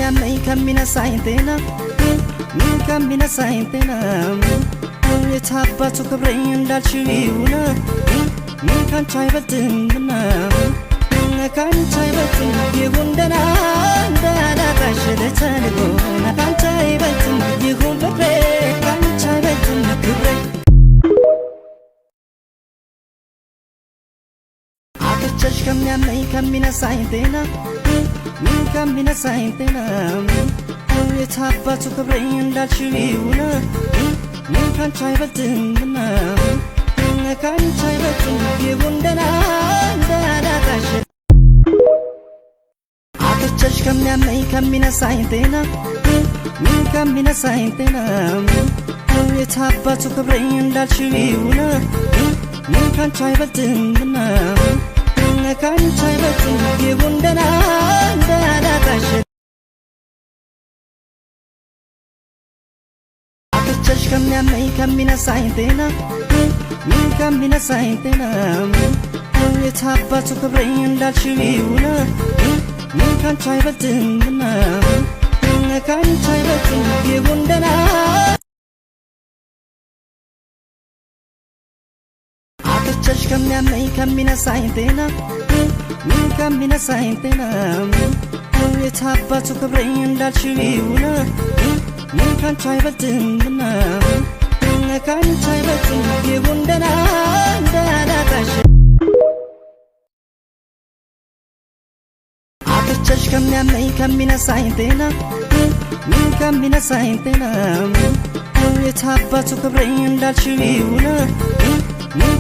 ከሚያመኝ ከሚነሳኝ ጤና ከሚነሳኝ ጤና የታባቱ ክብረኝ እንዳልሽው ይሁን ካንቺ አይበልጥምና ካንቺ አይበልጥም ይሁን ደህና እንዳላጣሽ ለተልጎ ካንቺ አይበልጥም ይሁን ፍቅሬ ካንቺ አይበልጥም ክብሬ አጥቼሽ ከሚያመኝ ከሚነሳኝ ጤና ከሚነሳኝ ጤና የታባቱ ክብረኝ እንዳልሽው ይሁን ካንቺ አይበልጥምና ካንቺ አይበልጥም ይሁን ደህና እንዳላጣሽ አጥቼሽ ከሚያመኝ ከሚነሳኝ ጤና ከሚነሳኝ ጤና የታባቱ ክብረኝ እንዳልሽው ይሁን ካንቺ አይበልጥምና ካንቺ አይበልጥም ይሁን ደህና እንዳላጣሽ አጥቼሽ ከሚያመኝ ከሚነሳኝ ጤና ከሚነሳኝ ጤና የታባቱ ክብረኝ እንዳልሽው ይሁን ካንቺ አይበልጥምና ካንቺ አይበልጥም ይሁን ደህና አጥቼሽ ከሚያመኝ ከሚነሳኝ ጤና ከሚነሳኝ ጤና የታባቱ ክብረኝ እንዳልሽው ይሁን ካንቺ አይበልጥምና ካንቺ አይበልጥም ይሁን ደህና እንዳላጣሽ አጥቼሽ ከሚያመኝ ከሚነሳኝ ጤና ከሚነሳኝ ጤና የታባቱ ክብረኝ እንዳልሽው ይሁን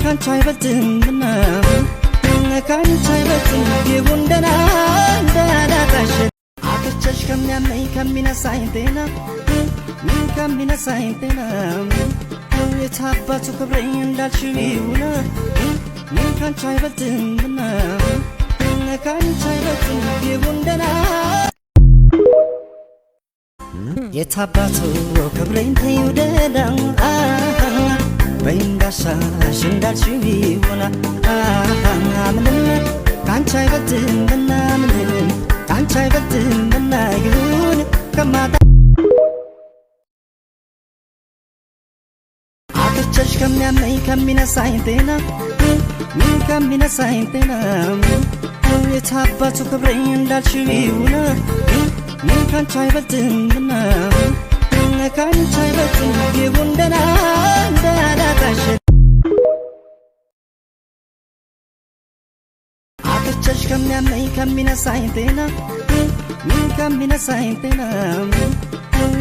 ካንቺ አይበልጥምና ካንቺ አይበልጥም ይሁን ደህና እንዳላጣሽ አጥቼሽ ከሚያመኝ ከሚነሳኝ ጤና ከሚነሳኝ ጤና የታባቱ ክብረኝ እንዳልሽው ይሁን ካንቺ አይበልጥምና ካንቺ አይበልጥም ይሁን ደህና የታባቱ ክብረኝ ተይው ደህና በእንዳሻሽ እንዳልሽው ይሁን ምንም ካንቺ አይበልጥምና ምንም ካንቺ አይበልጥምና ይሁን ከማጣ አጥቼሽ ከሚያመኝ ከሚነሳኝ ጤና ከሚነሳኝ ጤና የታባቱ ክብረኝ እንዳልሽው ይሁን ካንቺ አይበልጥምና ካንቺ አይበልጥም ይሁን ደህና እንዳላጣሽ አጥቼሽ ከሚያመኝ ከሚነሳኝ ጤና ከሚነሳኝ ጤና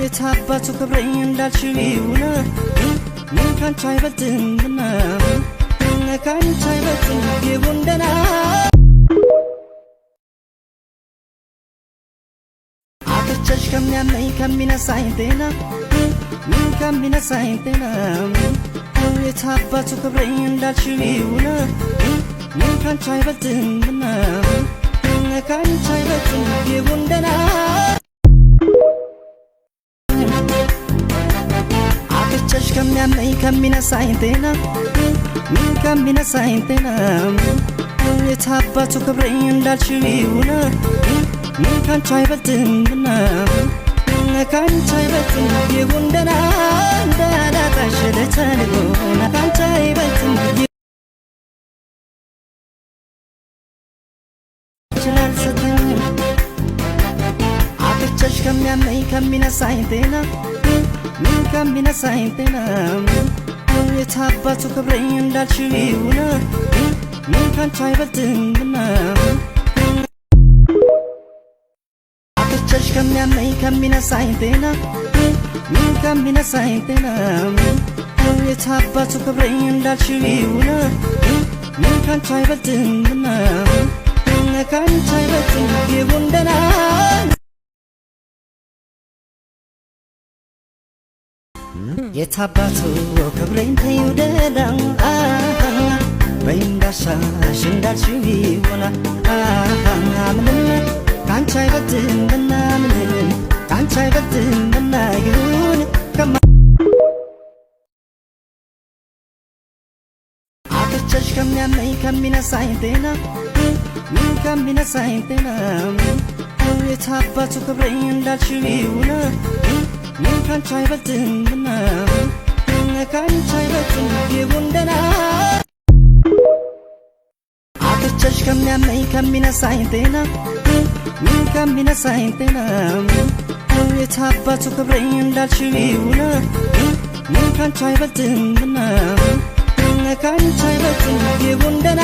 የታባቱ ክብረኝ እንዳልሽው ይሁን ካንቺ አይበልጥምና ካንቺ አይበልጥም ይሁን ደህና አጥቼሽ ከሚያመኝ ከሚነሳኝ ጤና ከሚነሳኝ ጤና የታባቱ ክብረኝ እንዳልሽው ይሁን ካንቺ አይበልጥምና ካንቺ አይበልጥም ይሁን ደህና አጥቼሽ ከሚያመኝ ከሚነሳኝ ጤና ከሚነሳኝ ጤና የታባቱ ክብረኝ እንዳልሽው ይሁን ካንቺ አይበልጥምና ካንቺ አይበልጥም ይሁን ደህና እንዳላጣሽ ለተልጎ ካንቺ አይበልጥም አጥቼሽ ከሚያመኝ ከሚነሳኝ ጤና ከሚነሳኝ ጤና የታባቱ ክብረኝ እንዳልሽው ይሁን ካንቺ አይበልጥምና አጥቼሽ ከሚያመኝ ከሚነሳኝ ጤና ከሚነሳኝ ጤና የታባቱ ክብረኝ እንዳልሽው ይሁን ካንቺ አይበልጥምና ካንቺ አይበልጥም ይሁን ደህና የታባቱ ክብረኝ ተይው ደህና በእንዳሻሽ እንዳልሽው ይሁን ምንም ካንቺ አይበልጥምና ምንም ካንቺ አይበልጥምና ይሁን አጥቼሽ ከሚያመኝ ከሚነሳኝ ጤና ከሚነሳኝ ጤና የታባቱ ክብሬ እንዳልሽው ይሁን ካንቺ አይበልጥምና ካንቺ አይበልጥም ይሁን ደህና አጥቼሽ ከሚያመኝ ከሚነሳኝ ጤና ከሚነሳኝ ጤና የታባቱ ክብሬ እንዳልሽው ይሁን ካንቺ አይበልጥምና ካንቺ አይበልጥም ይሁን ደህና